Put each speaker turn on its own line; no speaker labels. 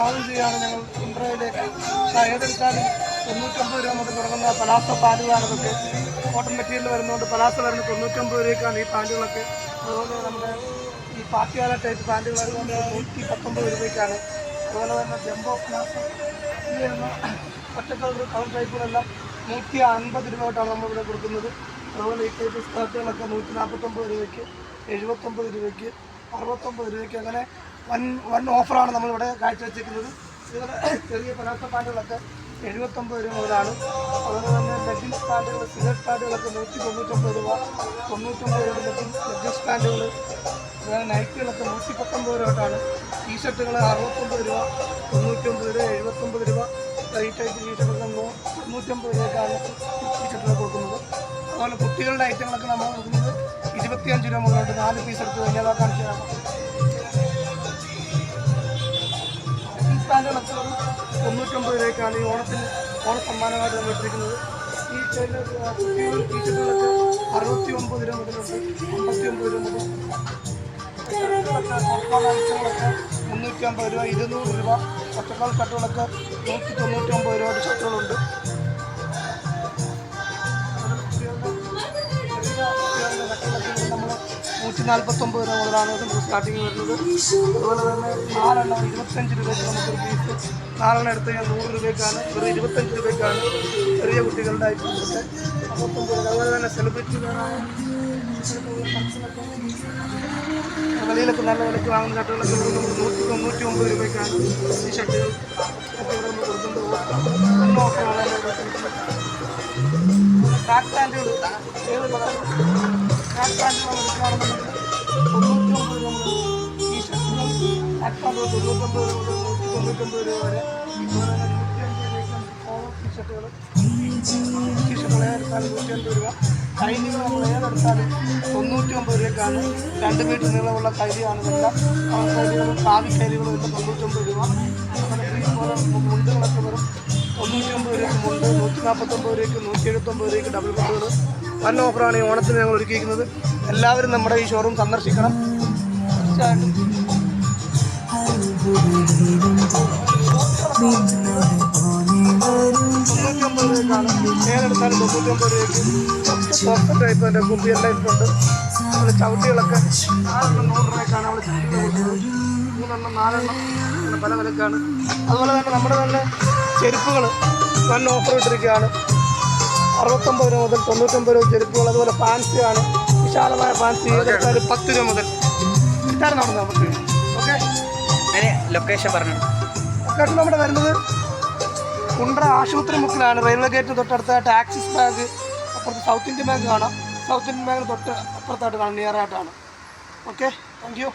സ്വാഗതം ചെയ്യുകയാണ് ഞങ്ങൾ കുണ്ട്രയിലേക്ക്. ഏതെടുത്താലും 99 രൂപ മുതൽ തുടങ്ങുന്ന പലാസോ പാൻറ്റുകളാണ് ഇതൊക്കെ. കോട്ടൺ മെറ്റീരിയൽ വരുന്നതുകൊണ്ട് പലാസോ വരുന്നത് 99 രൂപയ്ക്കാണ് ഈ പാൻറ്റുകളൊക്കെ. അതുപോലെ നമ്മുടെ ഈ പാർട്ടിയാല ടൈപ്പ് പാൻറ്റുകൾ അതുകൊണ്ട് 119 രൂപയ്ക്കാണ്. അതുപോലെ തന്നെ ജംബോ പലാസോ ഈ വരുന്ന ഒറ്റക്കളർ കളർ ടൈപ്പുകളെല്ലാം 150 രൂപ തൊട്ടാണ് നമ്മളിവിടെ കൊടുക്കുന്നത്. അതുപോലെ ഈ ടൈപ്പ് സ്കേർട്ടുകളൊക്കെ 149 രൂപയ്ക്ക്, 79 രൂപയ്ക്ക്, 69 രൂപയ്ക്ക്, അങ്ങനെ വൺ ഓഫറാണ് നമ്മളിവിടെ കാഴ്ചവെച്ചിരിക്കുന്നത്. ഇതുപോലെ ചെറിയ പലാസോ പാൻറ്റുകളൊക്കെ 79 രൂപ മുതലാണ്. അതുപോലെ തന്നെ ലെഗിൻസ് പാൻറ്റുകൾ, സിഗരറ്റ് പാൻറ്റുകളൊക്കെ 199 രൂപ, 99 രൂപ ലെഗിൻസ് പാൻറ്റുകൾ. അതുപോലെ നൈറ്റുകളൊക്കെ 119 രൂപ തൊട്ടാണ്. ടീഷർട്ടുകൾ 69 രൂപ, 99 രൂപ, 79 രൂപ. ഈ ടൈപ്പ് ടീഷർട്ടൊക്കെ 99 രൂപയ്ക്കാണ് ടീഷർട്ടുകൾ കൊടുക്കുന്നത്. അതുപോലെ കുട്ടികളുടെ ഐറ്റങ്ങളൊക്കെ നമ്മൾ കൊടുക്കുന്നത് 25 രൂപ മുതലുണ്ട്. 4 പീസ് എടുത്ത് കഴിഞ്ഞാൽ കാണിച്ചു തരാം. പാൻറ്റുകളൊക്കെ 99 രൂപയ്ക്കാണ് ഈ ഓണസമ്മാനമായിട്ട് നമ്മൾ ഇട്ടിരിക്കുന്നത്. ഈ കുട്ടികളുടെ ടീഷർട്ടുകളൊക്കെ 69 രൂപ മുതലുണ്ട്, 59 രൂപ മുതൽ. ഷർട്ടുകളൊക്കെ 350 രൂപ, 200 രൂപ. ഒറ്റക്കാൽ ഷർട്ടുകളൊക്കെ 199 രൂപയുടെ ഷർട്ടുകളുണ്ട്. നമ്മൾ 149 രൂപ മുതലാണ് സ്റ്റാർട്ടിങ് വരുന്നത്. അതുപോലെ തന്നെ 4 എണ്ണം 25 രൂപയ്ക്ക് നമുക്കൊരു പീസ് 4 എണ്ണം എടുത്ത് കഴിഞ്ഞാൽ 100 രൂപയ്ക്കാണ്, വെറും 25 രൂപയ്ക്കാണ് ചെറിയ കുട്ടികളുടെ ഐറ്റംസൊക്കെ 59 രൂപ. അതുപോലെ തന്നെ സെലിബ്രിറ്റികളായ വെളിയിലൊക്കെ നല്ല വിലയ്ക്ക് വാങ്ങുന്ന ഷർട്ടുകളൊക്കെ നമുക്ക് 199 രൂപയ്ക്കാണ് ഈ ഷർട്ടുകൾ ഒക്കെ ഇവിടെ നമ്മൾ കൊടുക്കുന്നത്. ട്രാക്ക് പാൻറ്റുകൾ ട്രാക്ക് പാൻറ്റുകൾ എടുക്കുകയാണെന്നുണ്ടെങ്കിൽ 99 രൂപ മുതൽ ഈ ഷർട്ടുകൾ ട്രാക്ക് പാൻറ്റുകൾ 99 രൂപ മുതൽ 199 രൂപ വരെ. അതുപോലെ തന്നെ 150 രൂപയ്ക്ക് കോളർ ടീഷർട്ടുകൾ എടുത്താലും 150 രൂപ. കൈലികൾ നമ്മൾ ഏതെടുത്താലും 99 രൂപയ്ക്കാണ്. 2 മീറ്റർ നീളമുള്ള കൈലിയാണ് ഇതെല്ലാം. കൈലികളും കാവി കൈലികളും എല്ലാം 99 രൂപ. അതുപോലെ മുണ്ടുകളൊക്കെ വെറും 99 രൂപയ്ക്ക് മുണ്ട്, 149 രൂപയ്ക്ക്, 179 രൂപയ്ക്ക് ഡബിൾ മുണ്ടുകൾ. വൻ ഓഫറാണ് ഈ ഓണത്തിന് ഞങ്ങൾ ഒരുക്കിയിരിക്കുന്നത്. എല്ലാവരും നമ്മുടെ ഈ ഷോറൂം സന്ദർശിക്കണം. തീർച്ചയായിട്ടും 99 രൂപയ്ക്കാണ് ഏതെടുത്താലും 99 രൂപയ്ക്ക്. സോഫ്റ്റ് ടൈപ്പ് എൻ്റെ കുപ്പിയെല്ലാം ഇട്ടുണ്ട്. അതുപോലെ ചവിട്ടികളൊക്കെ 4 100 രൂപയ്ക്കാണ് നമ്മൾ ചവിട്ടികൾ കൊടുക്കുന്നത്. 3 4 അങ്ങനെ പല വിലക്കാണ്. അതുപോലെ തന്നെ നമ്മുടെ തന്നെ ചെരുപ്പുകൾ വൻ ഓഫർ ഇട്ടിരിക്കുകയാണ്. 69 രൂപ മുതൽ 99 രൂപ ചെരുപ്പുകൾ. അതുപോലെ ഫാൻസിയാണ്, വിശാലമായ ഫാൻസി ഏതെടുത്താലും 10 രൂപ മുതൽ. ഇതാണ് നമ്മുടെ നമുക്ക്. ഓക്കെ,
ലൊക്കേഷൻ പറഞ്ഞു.
ലൊക്കേഷൻ നമ്മുടെ വരുന്നത് കുണ്ട്ര ആശുപത്രി മുക്കിലാണ്. റെയിൽവേ ഗേറ്റിന് തൊട്ടടുത്തായിട്ട് ആക്സിസ് ബാങ്ക്, അപ്പുറത്ത് സൗത്ത് ഇന്ത്യൻ ബാങ്ക് കാണാം. സൗത്ത് ഇന്ത്യൻ ബാങ്കിന് തൊട്ട് അപ്പുറത്തായിട്ട് കാണാം, നിയറായിട്ടാണ്. Okay, thank you.